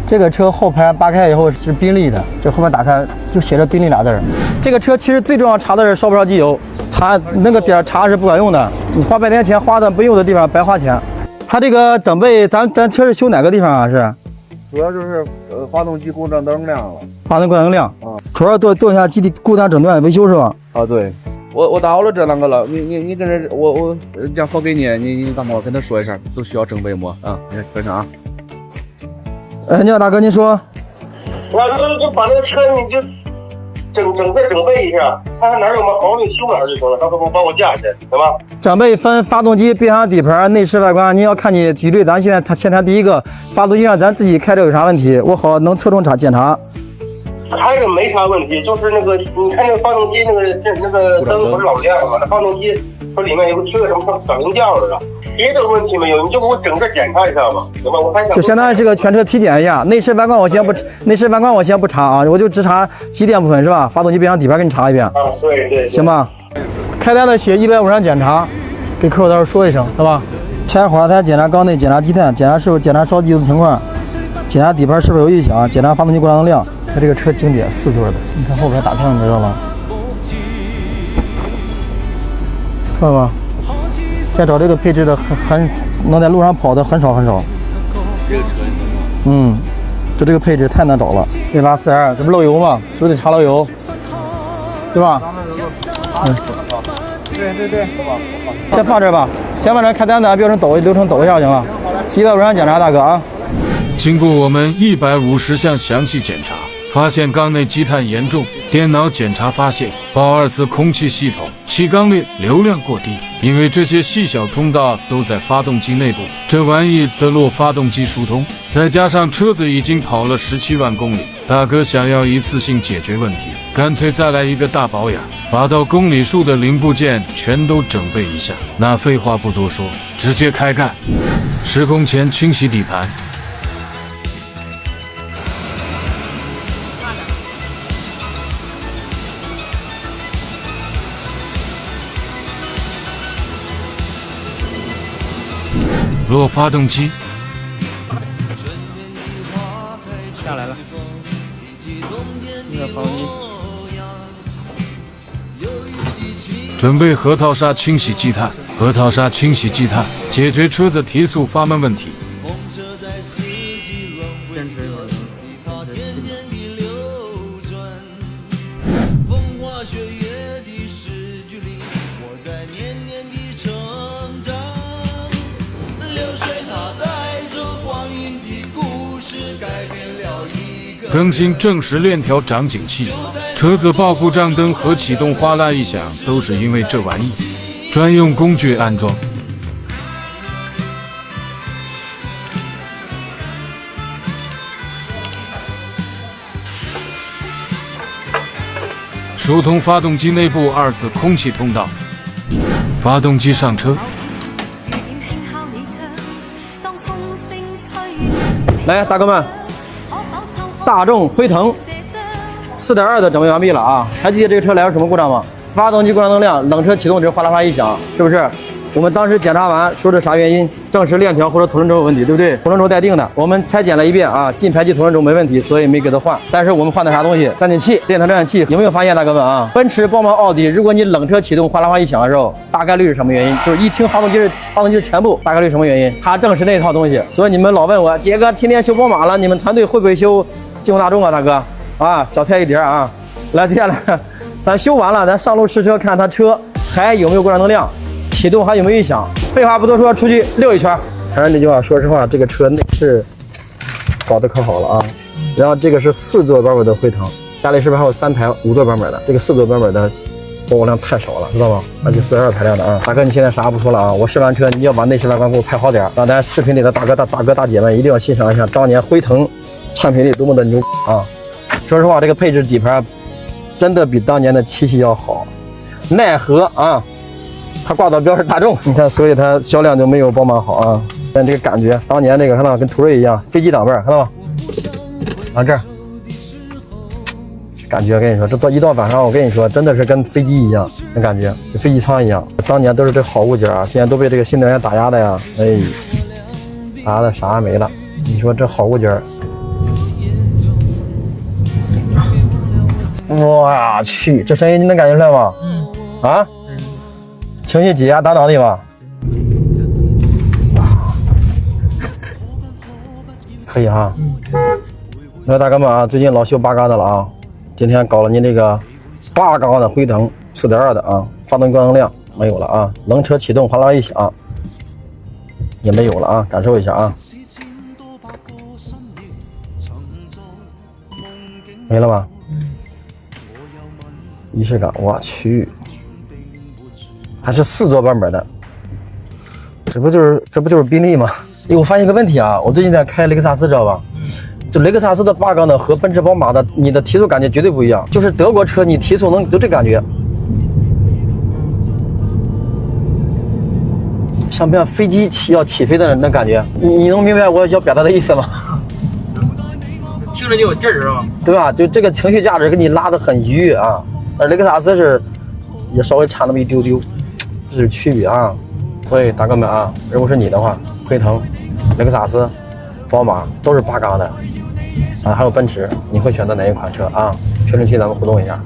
这个车后排扒开以后是宾利的，这后面打开就写着宾利俩字儿。这个车其实最重要查的是烧不烧机油，查那个点查是不管用的，你花半天钱花在不用的地方白花钱。它这个整备咱车是修哪个地方啊？是？主要就是发动机故障灯亮了，发动机故障灯亮啊，主要做一下基地故障诊断维修是吧？啊，对，我打好了这两个了，你跟着我这样发给你干嘛？跟他说一声，都需要整备么？啊，你分享啊。你好，大哥，您说。我就把那个车你就整备一下，看看哪有毛病修哪儿就行了，到时候帮我加去，行吧？整备分发动机、变速箱底盘、内饰外观，您要看你举例，咱现在先谈第一个，发动机上咱自己开着有啥问题，我好能侧重检查。开着没啥问题，就是那个你看那个发动机那个灯不是老亮了吗？那发动机说里面有个缺什么小零件了的，别的问题没有，你就给我整个检查一下吧，行吧？我还想就相当于这个全车体检一下，内饰外观我先不查啊，我就只查机电部分是吧？发动机、变速箱底盘给你查一遍。啊，对，行吧？开单的写150检查，给客户到时候说一声，是吧？拆花胎检查缸内，检查积碳，检查烧机油的情况，检查底盘是否有异响，检查发动机故障灯亮。它这个车经典4座的，你看后排打开你知道吗？看到吧？现在找这个配置的很能在路上跑的很少。这个车就这个配置太难找了。184L 这不漏油吗？都得查漏油，对吧？对，先放这儿吧，先把这开单的标准流程抖一下行吗？150检查，大哥啊。经过我们150项详细检查，发现缸内积碳严重。电脑检查发现，爆2次空气系统气缸内流量过低，因为这些细小通道都在发动机内部，这玩意得落发动机疏通，再加上车子已经跑了17万公里，大哥想要一次性解决问题，干脆再来一个大保养，把到公里数的零部件全都整备一下。那废话不多说，直接开干。施工前清洗底盘。落发动机，下来了。那个发动机。准备核桃砂清洗积碳，核桃砂清洗积碳，解决车子提速发闷问题。更新正时链条长紧器，车子报故障灯和启动哗啦一响，都是因为这玩意。专用工具安装。疏通发动机内部2次空气通道。发动机上车。来，大哥们。大众辉腾4.2的整备完毕了啊！还记得这个车来有什么故障吗？发动机故障灯亮，冷车启动时哗啦哗一响，是不是？我们当时检查完说是啥原因？正时链条或者土轮轴有问题，对不对？土轮轴待定的，我们拆检了一遍啊，进排气土轮轴没问题，所以没给它换。但是我们换的啥东西？暂紧器，链条暂紧器。有没有发现，大哥们啊？奔驰、宝马、奥迪，如果你冷车启动哗啦哗一响的时候，大概率是什么原因？就是一听发动机的前部，大概率什么原因？它正是那套东西。所以你们老问我，杰哥天天修宝马了，你们团队会不会修进口大众啊，大哥啊，小菜一碟啊！来，接下来咱修完了，咱上路试车，看他车还有没有故障灯亮，启动还有没有异响。废话不多说，出去溜一圈。还是那句话，说实话，这个车内饰搞得可好了啊。然后这个是4座版本的辉腾，家里是不是还有3台5座版本的？这个4座版本的保有量太少了，知道吗？而且42排量的啊。大哥，你现在啥不说了啊？我试完车，你要把内饰外观给我拍好点，让咱视频里的大哥大姐们一定要欣赏一下当年辉腾产品力多么的牛啊！说实话，这个配置底盘真的比当年的7系要好，奈何啊，它挂到标是大众，你看，所以它销量就没有宝马好啊。但这个感觉，当年这个看到跟途锐一样，飞机挡把，看到吗？啊这儿，感觉跟你说，这一到晚上，我跟你说，真的是跟飞机一样，那感觉跟飞机舱一样。当年都是这好物件啊，现在都被这个新能源打压的呀，哎，打压的啥也没了。你说这好物件我去，这声音你能感觉出来吗？啊？情绪挤压大脑的吗？可以哈。那大哥们啊，最近老修8缸的了啊，今天搞了你这个8缸的辉腾4.2的啊，发动机光能量没有了啊，冷车启动哗啦一响也没有了啊，感受一下啊，没了吧？仪式感，我去，还是4座版本的，这不就是宾利吗？哎，我发现一个问题啊，我最近在开雷克萨斯，知道吧？就雷克萨斯的8缸的和奔驰、宝马的，你的提速感觉绝对不一样。就是德国车，你提速能就这感觉，像不像飞机要起飞的那感觉？你能明白我要表达的意思吗？听着就有劲儿是吧？对吧？就这个情绪价值给你拉得很愉悦啊。而雷克萨斯是也稍微差那么一丢丢，这是区别啊。所以大哥们啊，如果是你的话，辉腾、雷克萨斯、宝马都是8缸的啊，还有奔驰，你会选择哪一款车啊？评论区咱们互动一下。